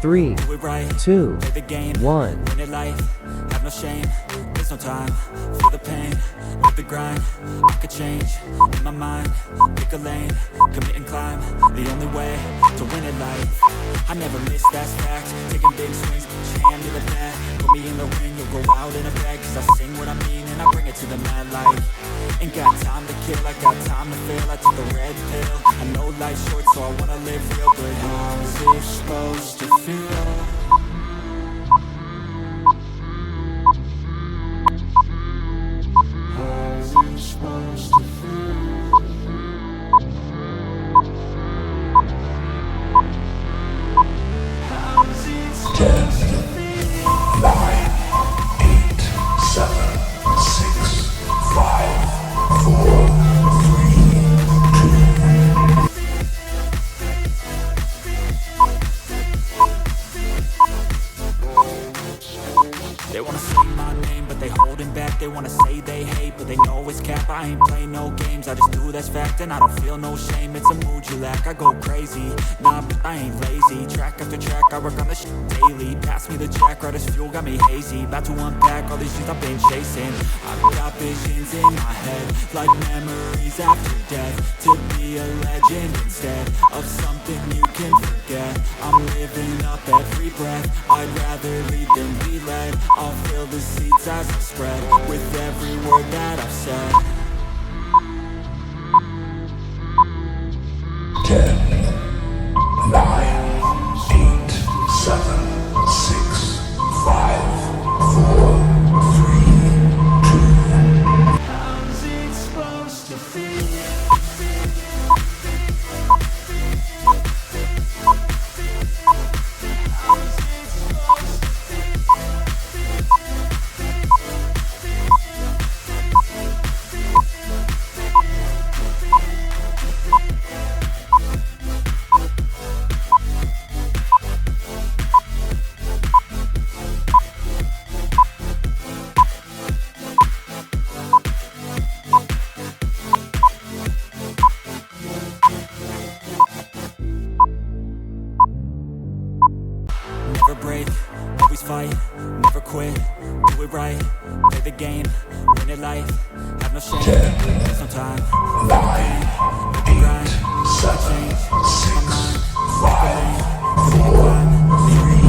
3, Do it right, 2, play the game, 1. win it life, have no shame, there's no time, feel the pain, live the grind, I could change, in my mind, pick a lane, commit and climb, the only way to win it life, I never miss, that's fact, taking big swings, put your hand to the bat, put me in the ring, you'll go out in a bag, cause I sing what I mean and I bring it to the mad light, ain't got time to kill, I got time to feel, I took the red pill, I know life's short so I wanna live real, but how's it supposed to feel? Supposed to feel. How's it supposed to feel? 9, 8, 7, 6, 5, 4, 3, 2. They wanna say my name, but they holding back. They wanna say they hate, but they know it's cap. I ain't play no games, I just do that's fact. And I don't feel no shame, it's a mood you lack. I go crazy, nah, but I ain't lazy. Track after track, I work on this shit daily. Pass me the jack, right as fuel, got me hazy. About to unpack all these shit I've been chasing. I've got visions in my head, like memories after death. To be a legend instead of something you can forget. I'm living up every breath, I'd rather lead than be led. I'll fill the seats as I spread, with every word that I've said. 10, 9, 8, 7, 6, 5, 4, 3, 2. How's it supposed to feel? Never break, always fight, never quit, do it right, play the game, win it life, have no shame, there's no time, 9, 8, 7, 6, 5, 4, 3,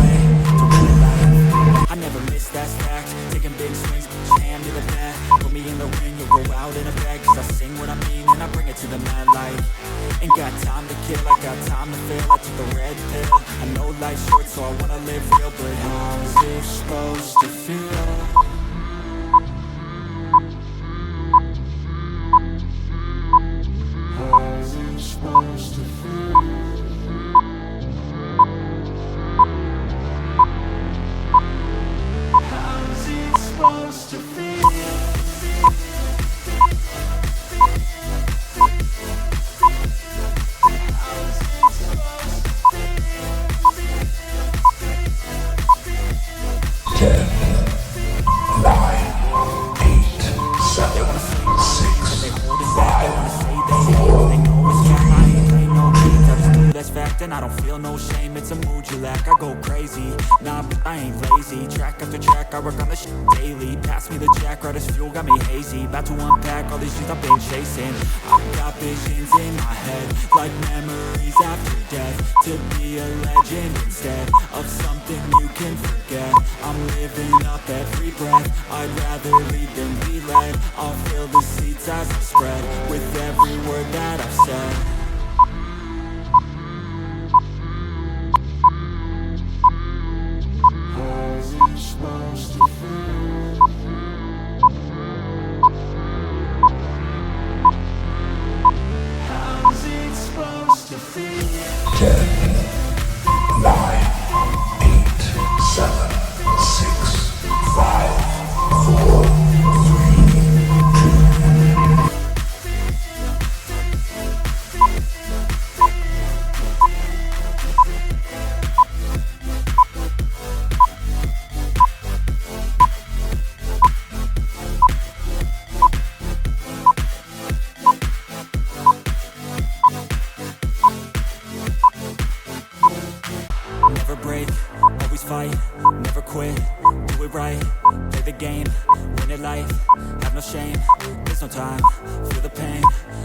2. I never miss, that's fact, taking big swings, put your hand to the bat, put me in the ring, you'll go out in a bag, cause I sing what I mean and I bring it to the mad light. Ain't got time to kill, I got time to feel, I took the red pill, I know life's short so I wanna live real, but how's it supposed to feel? How's it supposed to feel? How's it supposed to feel? 10, 9, 8, 7, 6, 5, 4. That's fact and I don't feel no shame, it's a mood you lack. I go crazy, nah, but I ain't lazy. Track after track, I work on this shit daily. Pass me the jack, right as fuel, got me hazy. About to unpack all these shit I've been chasing. I've got visions in my head, like memories after death. To be a legend instead of something you can forget. I'm living up every breath, I'd rather lead than be led. I'll fill the seats as I spread, with every word that I've said. How's it supposed to feel? How's it supposed to feel? 10, 9, 8, 7, 6, 5, 4, 3, 2. fight, never quit, do it right, play the game, win it life, have no shame, there's no time, feel the pain,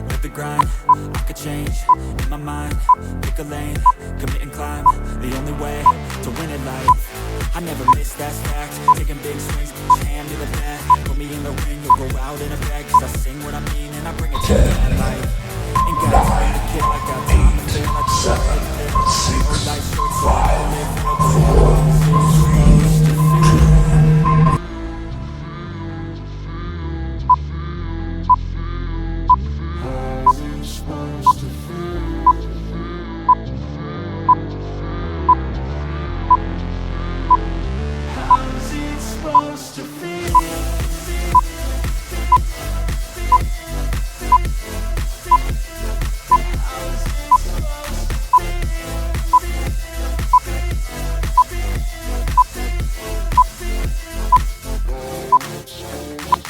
live the grind, I could change, in my mind, pick a lane, commit and climb, the only way to win it life, I never miss, that's fact, taking big swings, hand to the bat, put me in the ring, you'll go out in a bag, cause I sing what I mean and I bring it to that life, ain't got time to kill, I got time to feel, I just got life short, so I don't live real,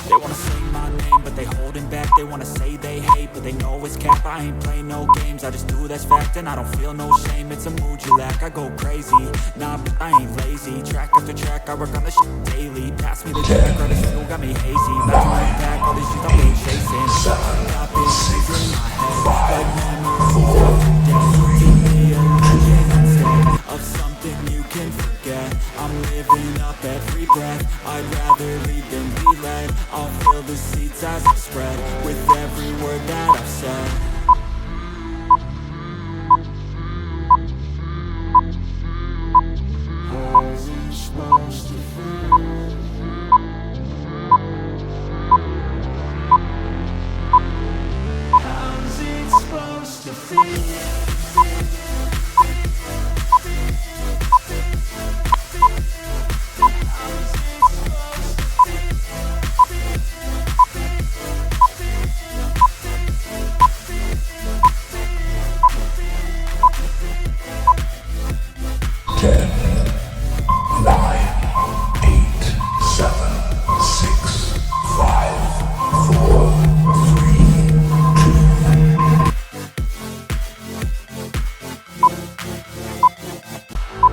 they wanna say my name, but they holding back. They wanna say they hate, but they know it's cap. I ain't play no games, I just do that's fact. And I don't feel no shame, it's a mood you lack. I go crazy, nah, but I ain't lazy. Track after track, I work on this shit daily. Pass me the track, or this fuel got me hazy. About to unpack all these shit I've been chasing. Got big things in my head, like memories after death. Give me a legend instead of something you can forget. I'm living up every breath, I'd rather lead than be led. I'll fill the seats as I spread, with every word that I've said. How's it supposed to feel? How's it supposed to feel?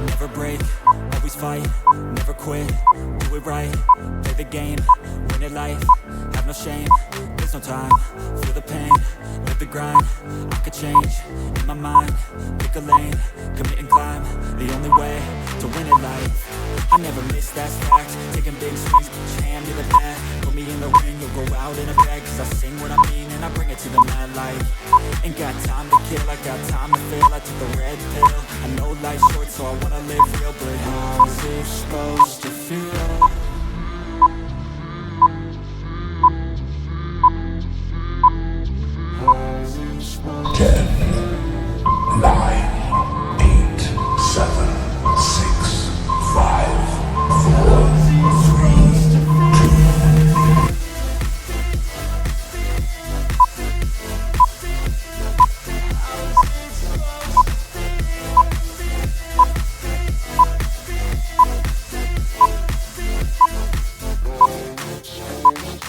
Never break, always fight, never quit, do it right, play the game, win it life, have no shame, there's no time, feel the pain, live the grind, I could change, in my mind, pick a lane, commit and climb, the only way to win it life, I never miss, that's fact, taking big swings, hand to the bat, put me in the ring, you'll go out in a bag, cause I sing what I mean and I bring it to the mad light, ain't got time to kill, I got time to feel, I took the red pill, I know life's short so I wanna live real, but how's it supposed to feel? How's it supposed to feel? 10, 9, 8, 7, 6, 5, 4, 3, 2.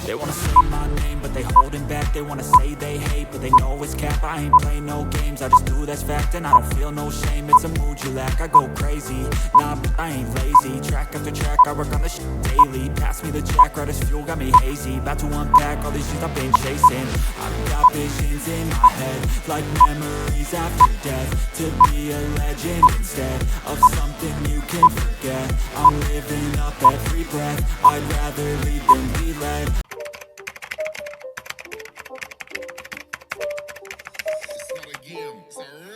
They wanna say my name, but they holding back. They wanna say they hate, but they know it's cap. I ain't play no games, I just do that's fact. And I don't feel no shame, it's a mood you lack. I go crazy, nah, but I ain't lazy. Track after track, I work on this shit daily. Pass me the jack, right as fuel, got me hazy. About to unpack all these shit I've been chasing. I've got visions in my head, like memories after death. To be a legend instead of something you can forget. I'm living up every breath, I'd rather lead than be led. It's not a game, it's a